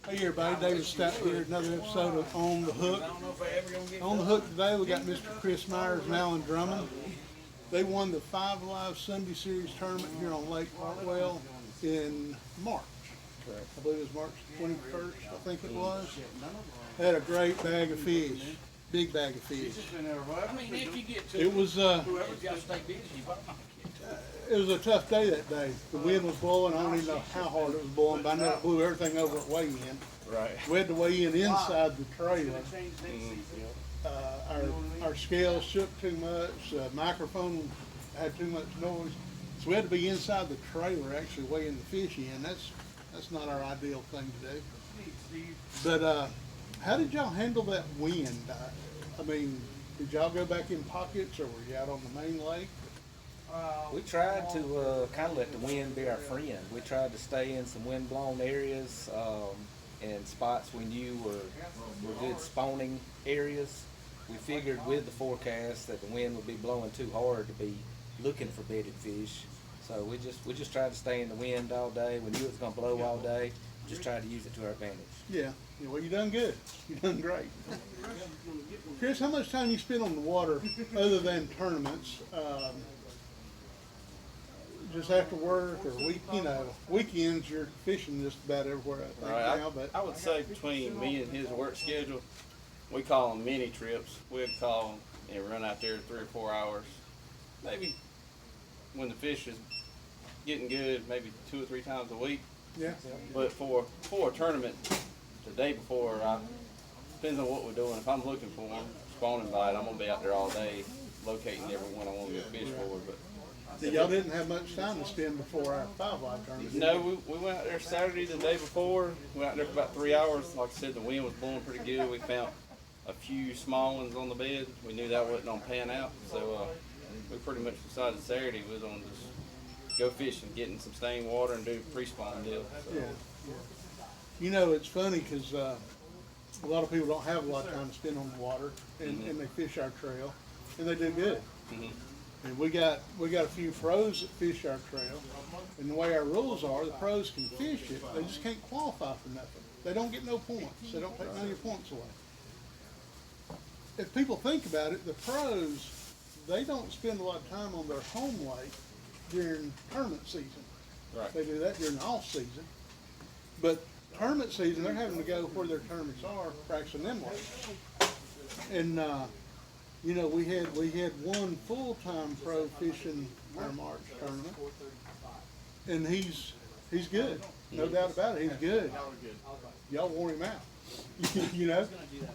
Hey everybody, David Stout here, another episode of On the Hook. On the Hook today we got Mr. Chris Meyers and Alan Drummond. They won the Five Alive Sunday Series tournament here on Lake Hartwell in March. I believe it was March 21st, I think it was. They had a great bag of fish, big bag of fish. It was it was a tough day that day. The wind was blowing. I don't even know how hard it was blowing, but I know it blew everything over at weigh-in. Right. We had to weigh in inside the trailer. Our scales shook too much. Microphone had too much noise, so we had to be inside the trailer actually weighing the fish in. That's not our ideal thing to do. But how did y'all handle that wind? I mean, did y'all go back in pockets, or were you out on the main lake? We tried to kind of let the wind be our friend. We tried to stay in some wind-blown areas and spots we knew were good spawning areas. We figured with the forecast that the wind would be blowing too hard to be looking for bedded fish. So we just tried to stay in the wind all day. We knew it was going to blow all day. Just tried to use it to our advantage. Yeah, well, you done good. You done great. Chris, how much time you spend on the water other than tournaments? Just after work or weekends, you're fishing just about everywhere I think now. But I would say between me and his work schedule, we call them mini trips. We'd call and run out there 3 or 4 hours. Maybe when the fish is getting good, maybe 2 or 3 times a week. yeah, But for a tournament, the day before, depends on what we're doing. If I'm looking for them, spawning bite, I'm gonna be out there all day, locating every one I want to go fish for. But y'all didn't have much time to spend before our Five Live tournament. no, we went out there Saturday the day before. We went out there for about 3 hours. Like I said, the wind was blowing pretty good. We found a few small ones on the bed. We knew that wasn't gonna pan out, so we pretty much decided Saturday we was gonna just go fishing, getting some stained water, and do pre-spawn deal. So. Yeah, yeah. You know, it's funny because a lot of people don't have a lot of time to spend on the water, and they fish our trail, and they do good. And we got a few pros that fish our trail, and the way our rules are, the pros can fish it, they just can't qualify for nothing. They don't get no points. They don't take none of your points away. If people think about it, the pros, they don't spend a lot of time on their home lake during tournament season. Right. They do that during the off season. But tournament season, they're having to go where their tournaments are, practicing them lakes. And you know, we had one full-time pro fishing our March tournament, and he's good, no doubt about it. He's good. Y'all wore him out, you know.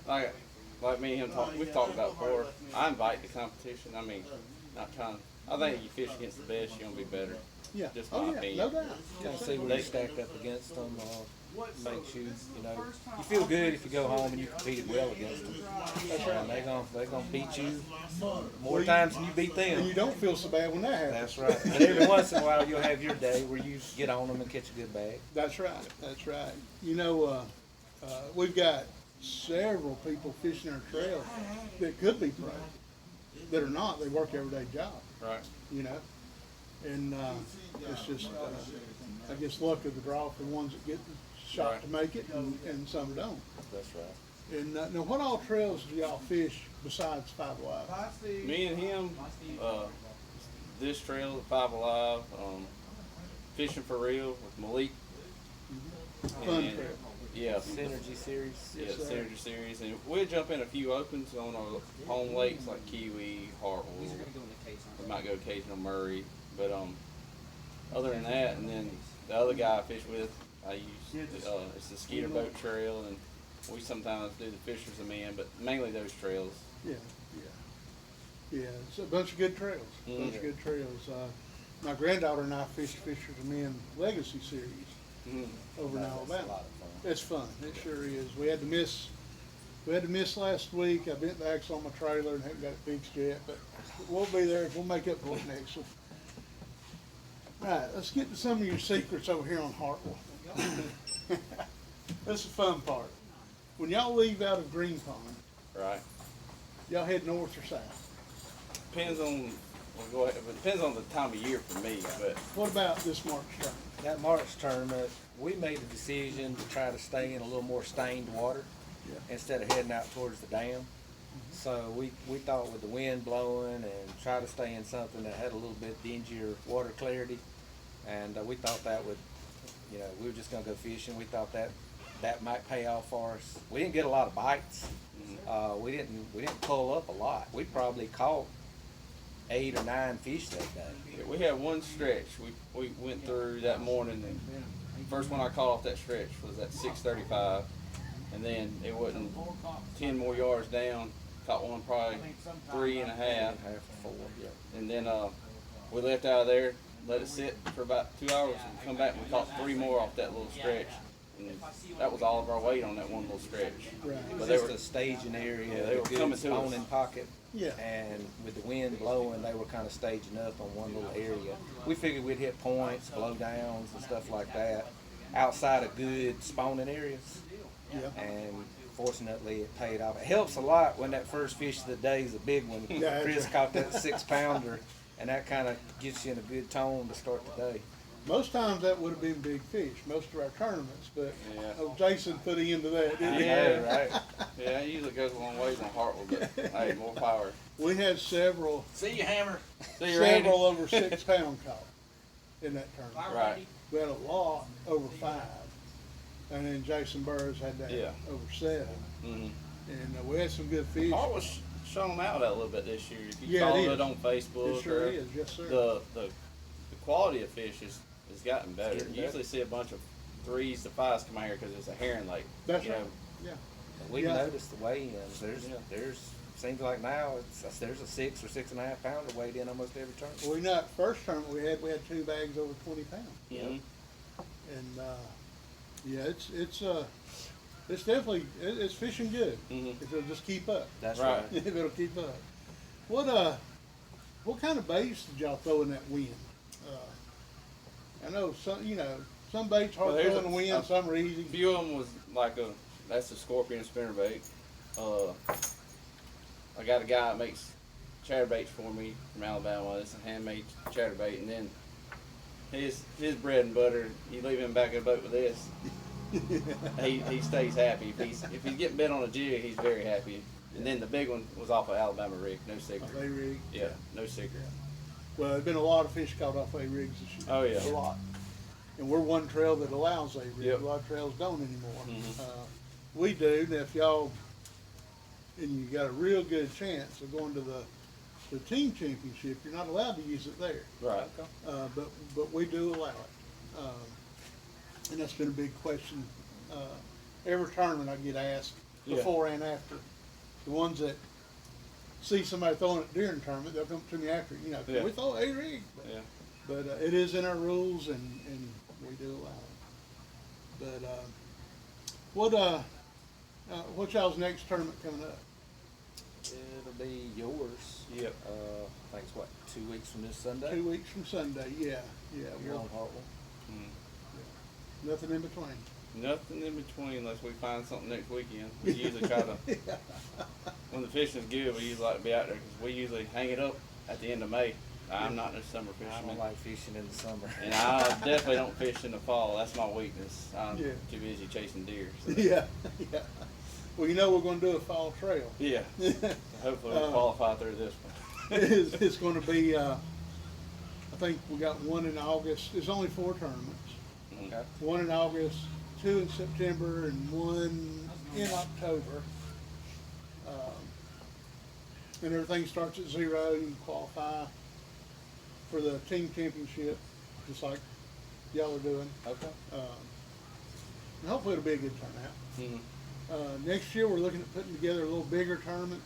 Like me and him we've talked about before. I invite the competition. I mean, not trying. I think you fish against the best, you're gonna be better. Yeah. Just my opinion. No doubt. Kind of see where you stack up against them. Makes you, you feel good if you go home and you competed well against them. That's right. They're gonna beat you more times than you beat them. And you don't feel so bad when that happens. That's right. But every once in a while you'll have your day where you get on them and catch a good bag. That's right. That's right. You know, we've got several people fishing our trail that could be pro, that are not. They work everyday job. Right. You know, and it's just I guess luck of the draw for the ones that get the shot to make it, and some don't. That's right. And now, what all trails do y'all fish besides Five Alive? Me and him, this trail at Five Alive, fishing for real with Malik. Fun trail. Yeah. Synergy series. Yeah, Synergy series, and we'll jump in a few opens on our home lakes like Kiwi, Hartwell. We might go occasional Murray, but other than that, and then the other guy I fish with, I use it's the Skeeter Boat Trail, and we sometimes do the Fishers of Men, but mainly those trails. Yeah, yeah, yeah. It's a bunch of good trails. Bunch of good trails. My granddaughter and I fished Fishers of Men Legacy Series over in Alabama. It's fun. It sure is. We had to miss last week. I bent the axle on my trailer and haven't got it fixed yet, but we'll be there. We'll make up for it next one. All right, let's get to some of your secrets over here on Hartwell. That's the fun part. When y'all leave out of Green Pond, Right. y'all head north or south? Depends on. Well, go ahead. It depends on the time of year for me, but What about this March tournament? That March tournament, we made the decision to try to stay in a little more stained water instead of heading out towards the dam. So we thought with the wind blowing and try to stay in something that had a little bit dingier water clarity, and we thought that would, we were just gonna go fishing. We thought that might pay off for us. We didn't get a lot of bites. We didn't pull up a lot. We probably caught 8 or 9 fish that day. Yeah, we had one stretch we went through that morning. And the first one I caught off that stretch was at 6:35, and then it wasn't 10 more yards down. Caught one probably 3.5, Half or 4, yeah. and then we left out of there, let it sit for about 2 hours, and come back and we caught 3 more off that little stretch. And that was all of our weight on that one little stretch. Right. But they they were were a staging area, Yeah, they were a good coming to us. spawning pocket. Yeah. And with the wind blowing, they were kind of staging up on one little area. We figured we'd hit points, blowdowns, and stuff like that outside of good spawning areas. Yeah. And fortunately, it paid off. It helps a lot when that first fish of the day is a big one. Yeah, Chris that's caught that 6-pounder, and that kind of gets you in a good tone to start the day. Most times that would have been big fish, most of our tournaments, but Yeah. Jason put into that, didn't he? Yeah. right. Yeah, it usually goes a long ways on Hartwell, but hey, more power. We had several See you, Hammer. See you, Randy. over 6 pound caught in that tournament. Right. We had a lot over 5, and then Jason Burrs had that Yeah. over 7, Mm-hmm. and we had some good fish. Hartwell's shown them out a little bit this year. If you Yeah, it follow is. it on Facebook, It sure or is, yes sir. the quality of fish has gotten better. getting You usually see a bunch of 3s to 5s come out here because it's a herring lake. That's you right. know. Yeah. And we've Yeah. noticed the weigh-ins. Yeah. There's seems like now there's a 6 or 6.5 pounder weighed in almost every turn. Well, first tournament we had 2 bags over 20 pounds, Mhm. and yeah, it's definitely it's fishing good Mhm. if it'll just keep up. That's Right. right. If it'll keep up. What kind of baits did y'all throw in that wind? I know some baits hard Well, to there's throw in the wind, some are easy. A few of them was like that's a scorpion spinnerbait. I got a guy that makes chatterbaits for me from Alabama. It's a handmade chatterbait, and then his bread and butter. You leave him back in the boat with this. He stays happy. If he's getting bit on a jig, he's very happy. And then the big one was off of Alabama rig, no secret. They rig. Yeah, no secret. Well, there's been a lot of fish caught off A rigs this year. Oh, yeah. A lot. And we're one trail that allows A rigs. Yep. A lot of trails don't anymore. Mhm. We do. Now, if y'all and you got a real good chance of going to the team championship, you're not allowed to use it there. Right. But we do allow it. And that's been a big question. Every tournament I get asked Yeah. before and after. The ones that see somebody throwing it during the tournament, they'll come to me after, can Yeah. we throw A rig? Yeah. But it is in our rules and we do allow it. But what y'all's next tournament coming up? It'll be yours. Yep. I think it's what, 2 weeks from this Sunday? 2 weeks from Sunday, yeah. Here Well, on Hartwell. nothing in between. Nothing in between unless we find something next weekend. We usually try to, when the fishing's good, we usually like to be out there because we usually hang it up at the end of May. I'm not a summer I fisherman. don't like fishing in the summer. And I definitely don't fish in the fall. That's my weakness. I'm Yeah. too busy chasing deer. So. Yeah. Well, we're going to do a fall trail. Yeah. Hopefully we'll qualify through this one. It's going to be, I think we got one in August. There's only 4 tournaments. Okay. One in August, 2 in September, and 1 in October. And everything starts at 0. You can qualify for the team championship, just like y'all are doing. Okay. And hopefully it'll be a good turnout. Mhm. Next year we're looking at putting together a little bigger tournament.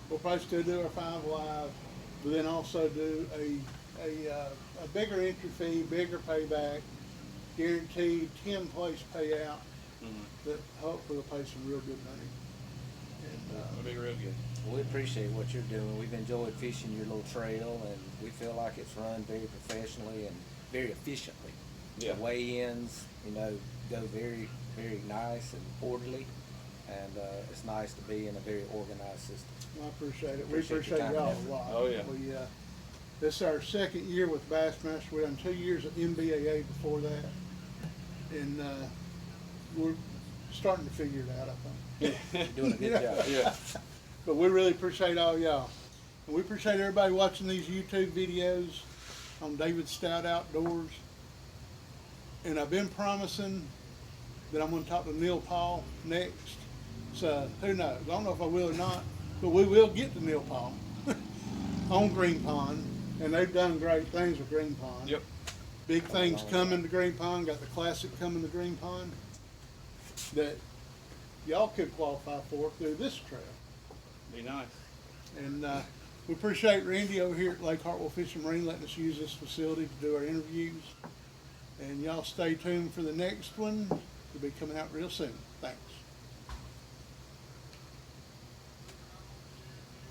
We'll probably still do our 5 live, but then also do a bigger entry fee, bigger payback, guaranteed 10-place payout that hopefully will pay some real good money. And, It'll be real good. We appreciate what you're doing. We've enjoyed fishing your little trail, and we feel like it's run very professionally and very efficiently. Yeah. The weigh-ins, go very, very nice and orderly, and it's nice to be in a very organized system. I appreciate it. Appreciate We your appreciate time y'all and effort. a lot. Oh, yeah. This is our 2nd year with Bassmaster. We done 2 years at MBAA before that. and we're starting to figure it out, I think. You're doing a good job. Yeah. But we really appreciate all y'all. And we appreciate everybody watching these YouTube videos on David Stout Outdoors. And I've been promising that I'm going to talk to Neil Paul next. So who knows? I don't know if I will or not, but we will get to Neil Paul on Green Pond. And they've done great things with Green Pond. Yep. Big things coming to Green Pond. Got the Classic coming to Green Pond that y'all could qualify for through this trail. Be nice. And we appreciate Randy over here at Lake Hartwell Fish and Marine letting us use this facility to do our interviews. And y'all stay tuned for the next one. It'll be coming out real soon. Thanks.